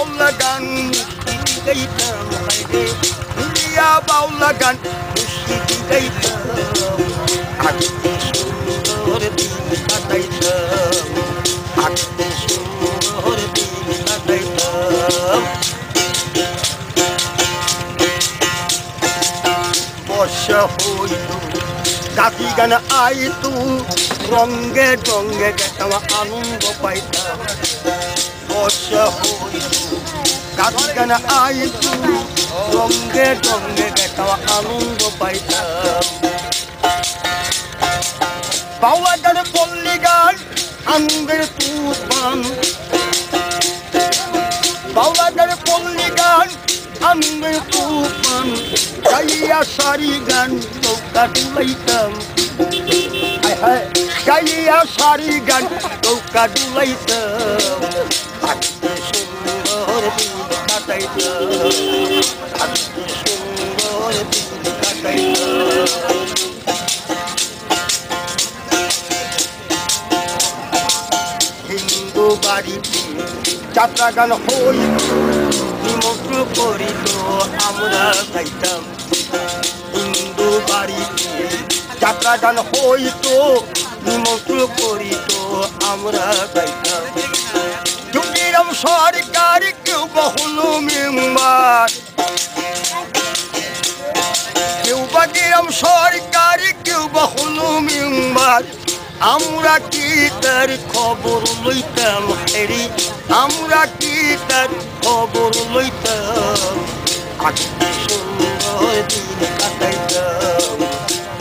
বাউলা গান মুর্শিদি গাইতাম হায়রে মিলিয়া বাউলা গান মুর্শিদি গাইতাম আজকে সুন্দর দিন কাটাইতাম আজকে সুন্দর দিন কাটাইতাম বর্ষা হইত জাতি গান আইতু রঙ্গে রঙ্গে গেতাম আনন্দ পাইতাম বর্ষা হইত জাতি গান আইতু রঙ্গে রঙ্গে গেতাম আনন্দ পাইতাম বাউলা গান পল্লী গান আনন্দের তুফান বাউলা গান পল্লী গান আনন্দের তুফান গাইয়া সারি গান নৌকা ডুলাইতাম গাইয়া সারি গান নৌকা ডুলাইতাম আজকে সুন্দর দিন কাটাইতাম আজকে সুন্দর দিন কাটাইতাম হিন্দু বাড়িতে যাত্রা গান হইত নিমন্ত্রণ করিত আমরা যাইতাম হিন্দু বাড়িতে যাত্রা গান হইত নিমন্ত্রণ করিত আমরা যাইতাম যোগীরাম সরকার কেউ বহুল মেম্বার কেউ বাগিরাম সরকার কেউ বহুল মেম্বার আমরা কি তার খবর লইতাম হেরি আমরা কি তার খবর লইতাম আজকে সুন্দর দিন কাটাইতাম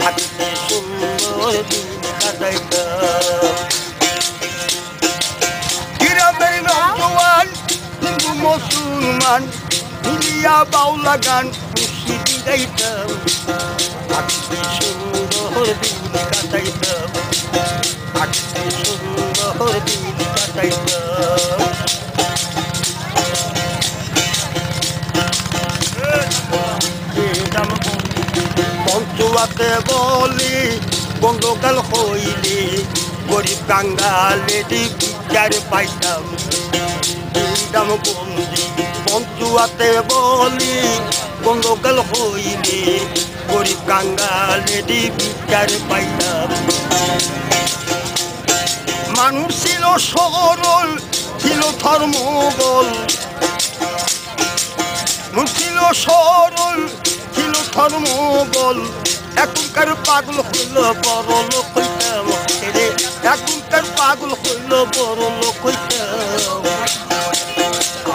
আজকে সুন্দর দিন কাটাইতাম গ্রামের নওজোয়ান হিন্দু মুসলমান মিলিয়া বাউলা গান মুর্শিদি গাইতাম আজকে সুন্দর দিন কাটাইতাম আজকে সুন্দর দিন কাটাইতাম পঞ্চুয়াতে বলি বন্ধকাল হইলে গরিব কাঙ্গালেরই বিচার পাইতাম দিদাম বন্দি পঞ্চুয়াতে বলি বন্ধকাল হইলে গরিব কাঙ্গালেরই বিচার পাইতাম মানুষ ছিল সরল ছিল ধর্মবল ছিল সরল ছিল ধর্মবল এখনকার পাগল হইল বড় লোক হইতাম রে এখনকার পাগল হইল বড় লোক হইতাম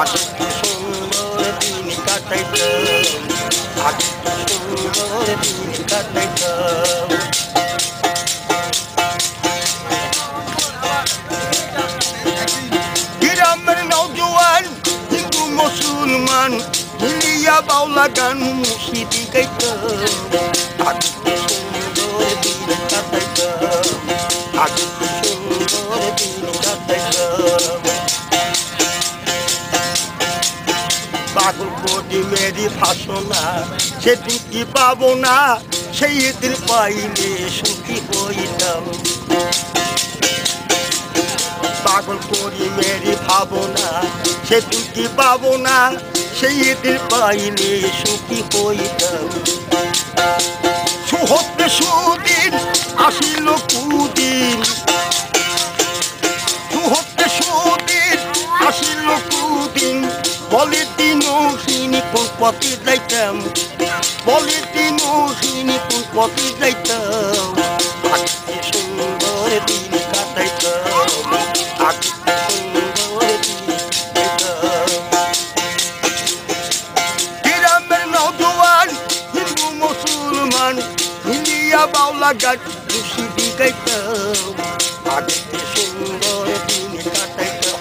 আজকে সুন্দর দিন কাটাইতাম আজকে সুন্দর দিন কাটাইতাম গ্রামের নওজোয়ান হিন্দু মুসলমান মিলিয়া বাউলা গান মুর্শিদি গাইতাম আজকে সুন্দর দিন কাটাইতাম আজকে সুন্দর দিন কাটাইতাম পাগল কোটি মেরি ভাষণা সেদিন কি পাবো না সেই দিন পাইলে সুখী হইতাম পাগল করি মেরি ভাবনা সেদিন কি পাবো না সেই দিন পাইলে সুখী হইতাম সুহতে সুদিন আসিল কুদিন সুহতে সুদিন আসিল কুদিন বলে দিন সিনি কোন পথে যাইতাম বলে দিন সিনি কোন পথে যাইতাম আজকে সুন্দর দিন কাটাইতাম আজকে সুন্দর দিন কাটাইতাম গ্রামের নওজোয়ান হিন্দু মুসলমান মিলিয়া বাউলা গান মুর্শিদি গাইতাম আজকে সুন্দর দিন কাটাইতাম